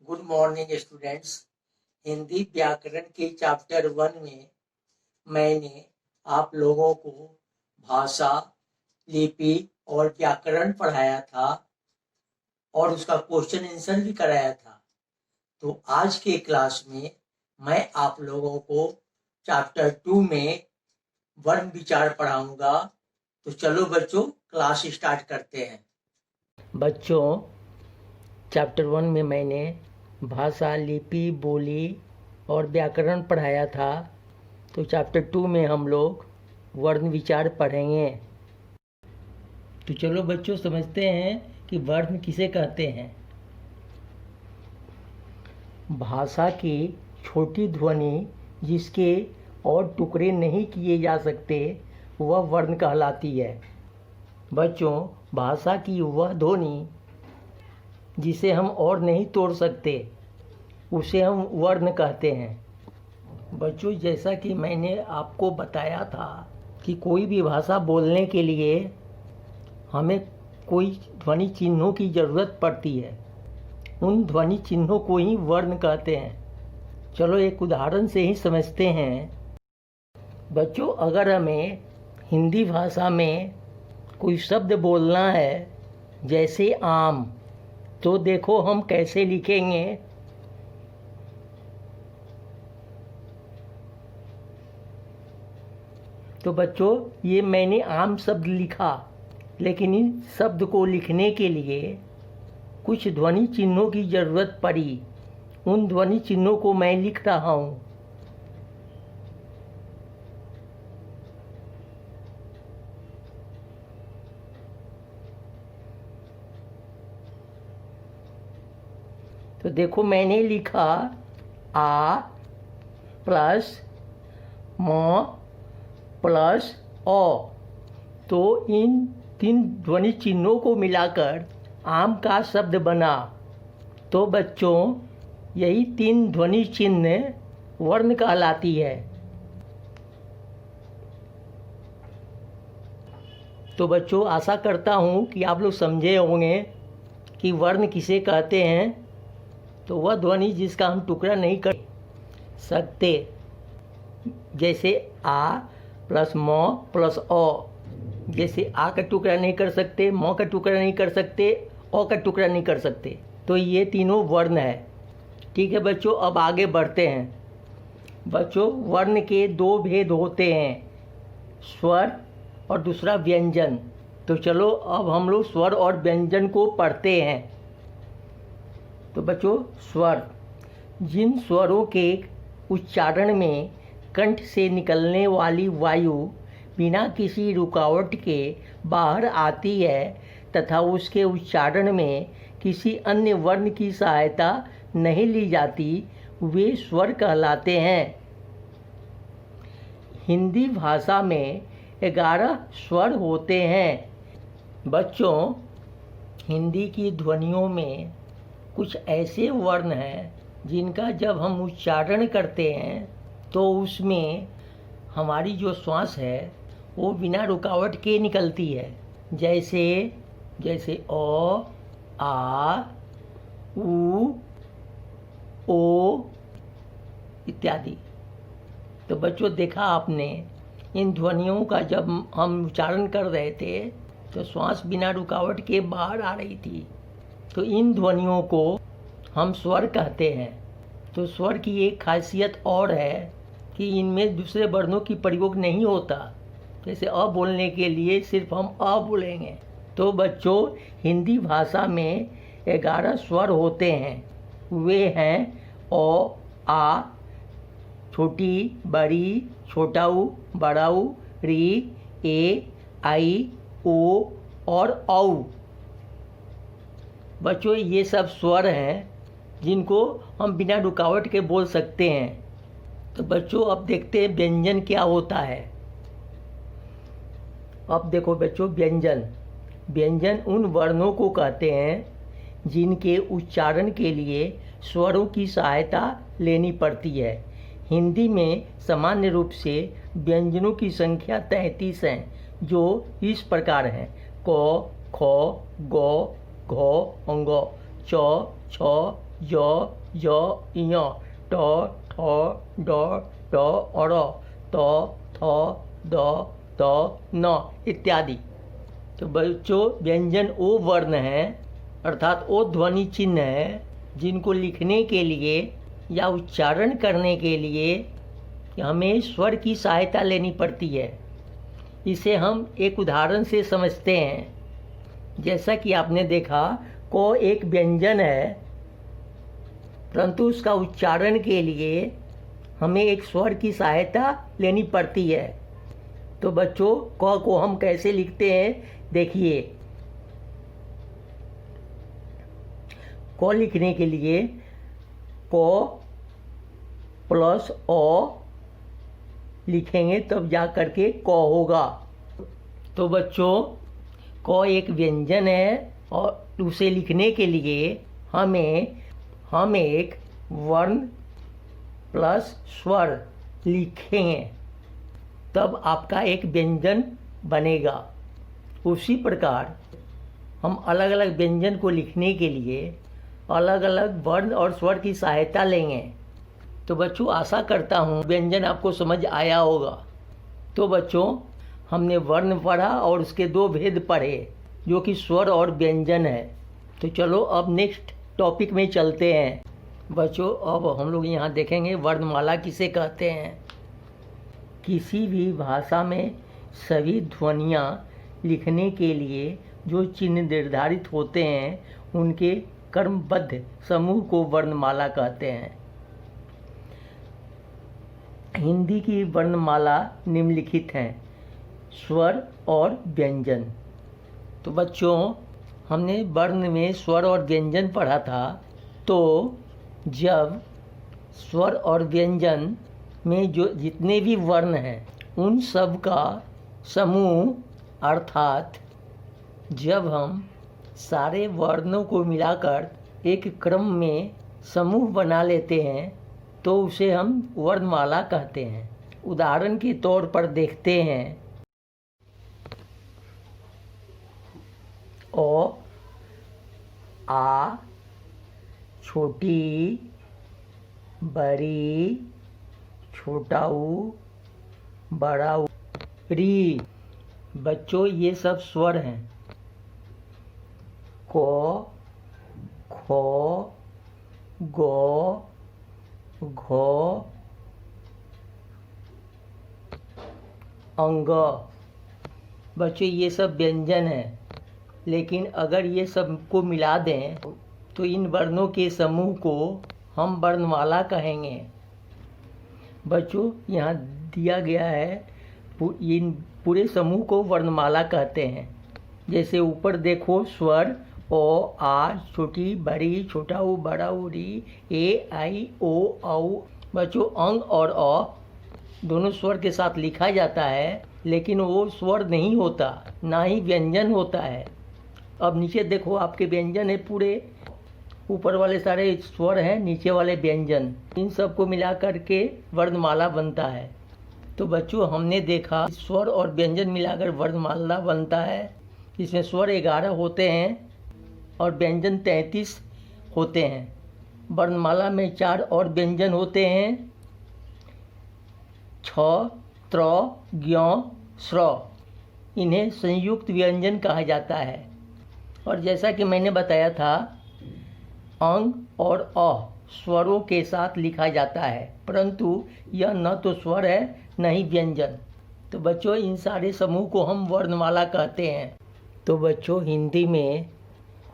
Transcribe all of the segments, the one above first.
Good morning students. Hindi व्याकरण के chapter 1 में मैंने आप लोगों को भाषा, लिपि और व्याकरण पढ़ाया था और उसका क्वेश्चन आंसर भी कराया था। तो आज के क्लास में मैं आप लोगों को चैप्टर 2 में वर्ण विचार पढ़ाऊंगा। तो चलो बच्चों, क्लास स्टार्ट करते हैं। बच्चों, चैप्टर 1 में मैंने भाषा, लिपि, बोली और व्याकरण पढ़ाया था। तो चैप्टर 2 में हम लोग वर्ण विचार पढ़ेंगे। तो चलो बच्चों, समझते हैं कि वर्ण किसे कहते हैं। भाषा की छोटी ध्वनि जिसके और टुकड़े नहीं किए जा सकते वह वर्ण कहलाती है। बच्चों, भाषा की वह ध्वनि जिसे हम और नहीं तोड़ सकते उसे हम वर्ण कहते हैं। बच्चों, जैसा कि मैंने आपको बताया था कि कोई भी भाषा बोलने के लिए हमें कोई ध्वनि चिन्हों की ज़रूरत पड़ती है। उन ध्वनि चिन्हों को ही वर्ण कहते हैं। चलो एक उदाहरण से ही समझते हैं। बच्चों, अगर हमें हिंदी भाषा में कोई शब्द बोलना है जैसे आम, तो देखो हम कैसे लिखेंगे। तो बच्चों, ये मैंने आम शब्द लिखा, लेकिन इन शब्द को लिखने के लिए कुछ ध्वनि चिन्हों की ज़रूरत पड़ी। उन ध्वनि चिन्हों को मैं लिख रहा हूँ। तो देखो मैंने लिखा आ प्लस म प्लस ओ। तो इन 3 ध्वनि चिन्हों को मिलाकर आम का शब्द बना। तो बच्चों, यही 3 ध्वनि चिन्ह वर्ण कहलाती है। तो बच्चों, आशा करता हूँ कि आप लोग समझे होंगे कि वर्ण किसे कहते हैं। तो वह ध्वनि जिसका हम टुकड़ा नहीं कर सकते, जैसे आ प्लस म प्लस ओ। जैसे आ का टुकड़ा नहीं कर सकते, म का टुकड़ा नहीं कर सकते, ओ का टुकड़ा नहीं कर सकते। तो ये तीनों वर्ण है। ठीक है बच्चों, अब आगे बढ़ते हैं। बच्चों, वर्ण के 2 भेद होते हैं, स्वर और दूसरा व्यंजन। तो चलो अब हम लोग स्वर और व्यंजन को पढ़ते हैं। तो बच्चों, स्वर, जिन स्वरों के उच्चारण में कंठ से निकलने वाली वायु बिना किसी रुकावट के बाहर आती है तथा उसके उच्चारण में किसी अन्य वर्ण की सहायता नहीं ली जाती, वे स्वर कहलाते हैं। हिंदी भाषा में 11 स्वर होते हैं। बच्चों, हिंदी की ध्वनियों में कुछ ऐसे वर्ण हैं जिनका जब हम उच्चारण करते हैं तो उसमें हमारी जो श्वास है वो बिना रुकावट के निकलती है। जैसे ओ, आ, उ, ओ इत्यादि। तो बच्चों, देखा आपने, इन ध्वनियों का जब हम उच्चारण कर रहे थे तो श्वास बिना रुकावट के बाहर आ रही थी। तो इन ध्वनियों को हम स्वर कहते हैं। तो स्वर की एक खासियत और है कि इनमें दूसरे वर्णों की प्रयोग नहीं होता। जैसे अ बोलने के लिए सिर्फ हम अ बोलेंगे। तो बच्चों, हिंदी भाषा में 11 स्वर होते हैं। वे हैं ओ, आ, छोटी, बड़ी, छोटा ऊ, बड़ा ऊ, री, ए, आई, ओ और औ। बच्चों, ये सब स्वर हैं जिनको हम बिना रुकावट के बोल सकते हैं। तो बच्चों, अब देखते हैं व्यंजन क्या होता है। अब देखो बच्चों, व्यंजन उन वर्णों को कहते हैं जिनके उच्चारण के लिए स्वरों की सहायता लेनी पड़ती है। हिंदी में सामान्य रूप से व्यंजनों की संख्या 33 हैं, जो इस प्रकार हैं: क, ख, ग, घ, अंग, च, छ, य य य ट ठ ड ट अड़ त थ द त न इत्यादि। तो बच्चों व्यंजन वो वर्ण हैं अर्थात वो ध्वनि चिन्ह है जिनको लिखने के लिए या उच्चारण करने के लिए हमें स्वर की सहायता लेनी पड़ती है। इसे हम एक उदाहरण से समझते हैं। जैसा कि आपने देखा को एक व्यंजन है परंतु उसका उच्चारण के लिए हमें एक स्वर की सहायता लेनी पड़ती है। तो बच्चों क को हम कैसे लिखते हैं देखिए। क लिखने के लिए क प्लस अ लिखेंगे तब जा करके क होगा। तो बच्चों क एक व्यंजन है और उसे लिखने के लिए हम एक वर्ण प्लस स्वर लिखेंगे तब आपका एक व्यंजन बनेगा। उसी प्रकार हम अलग अलग व्यंजन को लिखने के लिए अलग अलग वर्ण और स्वर की सहायता लेंगे। तो बच्चों आशा करता हूँ व्यंजन आपको समझ आया होगा। तो बच्चों हमने वर्ण पढ़ा और उसके दो भेद पढ़े जो कि स्वर और व्यंजन है। तो चलो अब नेक्स्ट टॉपिक में चलते हैं। बच्चों अब हम लोग यहाँ देखेंगे वर्णमाला किसे कहते हैं। किसी भी भाषा में सभी ध्वनियाँ लिखने के लिए जो चिन्ह निर्धारित होते हैं उनके क्रमबद्ध समूह को वर्णमाला कहते हैं। हिंदी की वर्णमाला निम्नलिखित हैं स्वर और व्यंजन। तो बच्चों हमने वर्ण में स्वर और व्यंजन पढ़ा था। तो जब स्वर और व्यंजन में जो जितने भी वर्ण हैं उन सब का समूह अर्थात जब हम सारे वर्णों को मिलाकर एक क्रम में समूह बना लेते हैं तो उसे हम वर्णमाला कहते हैं। उदाहरण के तौर पर देखते हैं ओ आ छोटी बड़ी छोटा ऊ बड़ा ऊ री। बच्चों ये सब स्वर हैं। को खो गो घो अंग। बच्चों ये सब व्यंजन हैं लेकिन अगर ये सब को मिला दें तो इन वर्णों के समूह को हम वर्णमाला कहेंगे। बच्चों यहाँ दिया गया है इन पूरे समूह को वर्णमाला कहते हैं। जैसे ऊपर देखो स्वर ओ आ छोटी बड़ी छोटा ऊ बड़ा ऊ री ए आई ओ औ। बच्चों अंग और अ दोनों स्वर के साथ लिखा जाता है लेकिन वो स्वर नहीं होता ना ही व्यंजन होता है। अब नीचे देखो आपके व्यंजन है पूरे ऊपर वाले सारे स्वर हैं नीचे वाले व्यंजन। इन सब को मिला करके वर्णमाला बनता है। तो बच्चों हमने देखा स्वर और व्यंजन मिलाकर वर्णमाला बनता है। इसमें स्वर 11 होते हैं और व्यंजन 33 होते हैं। वर्णमाला में 4 और व्यंजन होते हैं छ त्र ज्ञ स्र। इन्हें संयुक्त व्यंजन कहा जाता है। और जैसा कि मैंने बताया था अंग और अ स्वरों के साथ लिखा जाता है परंतु यह न तो स्वर है न ही व्यंजन। तो बच्चों इन सारे समूह को हम वर्णमाला कहते हैं। तो बच्चों हिंदी में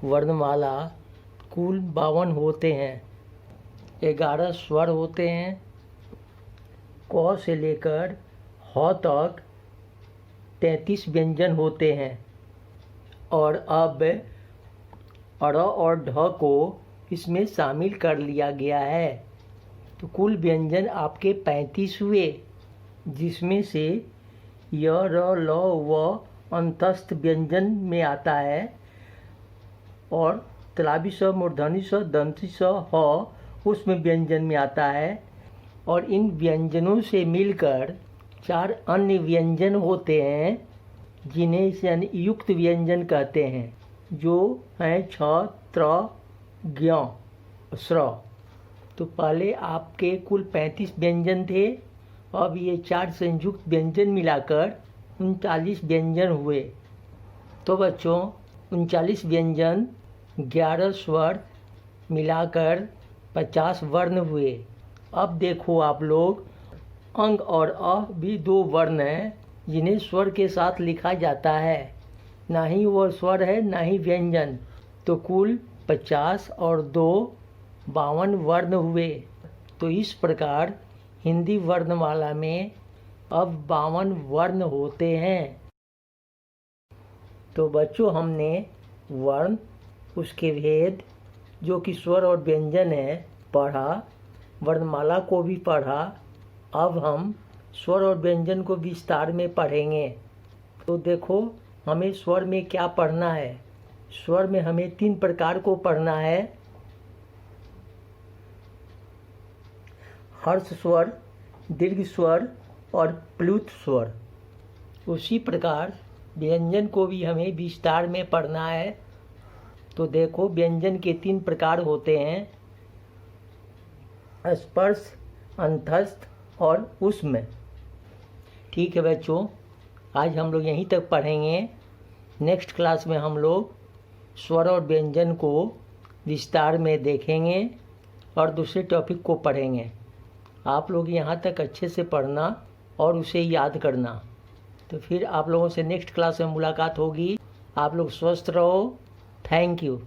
वर्णमाला कुल 52 होते हैं। 11 स्वर होते हैं। क से लेकर ह तक 33 व्यंजन होते हैं। और अब अड़ और ढ को इसमें शामिल कर लिया गया है। तो कुल व्यंजन आपके 35 हुए जिसमें से य र ल व अंतस्थ व्यंजन में आता है और तलाबी स मूर्धनी स दंती स ह उसमें व्यंजन में आता है। और इन व्यंजनों से मिलकर 4 अन्य व्यंजन होते हैं जिन्हें संयुक्त व्यंजन कहते हैं जो हैं छ त्र ज्ञ। स्र। तो पहले आपके कुल 35 व्यंजन थे, अब ये 4 संयुक्त व्यंजन मिलाकर 39 व्यंजन हुए। तो बच्चों 39 व्यंजन 11 स्वर मिलाकर 50 वर्ण हुए। अब देखो आप लोग, अंग और अ भी 2 वर्ण हैं जिन्हें स्वर के साथ लिखा जाता है, ना ही वो स्वर है ना ही व्यंजन। तो कुल 50 और 2 52 वर्ण हुए। तो इस प्रकार हिंदी वर्णमाला में अब 52 वर्ण होते हैं। तो बच्चों हमने वर्ण, उसके भेद जो कि स्वर और व्यंजन है पढ़ा, वर्णमाला को भी पढ़ा। अब हम स्वर और व्यंजन को विस्तार में पढ़ेंगे। तो देखो हमें स्वर में क्या पढ़ना है। स्वर में हमें 3 प्रकार को पढ़ना है, हर्ष स्वर, दीर्घ स्वर और प्लुत स्वर। उसी प्रकार व्यंजन को भी हमें विस्तार में पढ़ना है। तो देखो व्यंजन के 3 प्रकार होते हैं, स्पर्श, अंतस्थ और ऊष्म। ठीक है बच्चों, आज हम लोग यहीं तक पढ़ेंगे। नेक्स्ट क्लास में हम लोग स्वर और व्यंजन को विस्तार में देखेंगे और दूसरे टॉपिक को पढ़ेंगे। आप लोग यहाँ तक अच्छे से पढ़ना और उसे याद करना। तो फिर आप लोगों से नेक्स्ट क्लास में मुलाकात होगी। आप लोग स्वस्थ रहो। Thank you.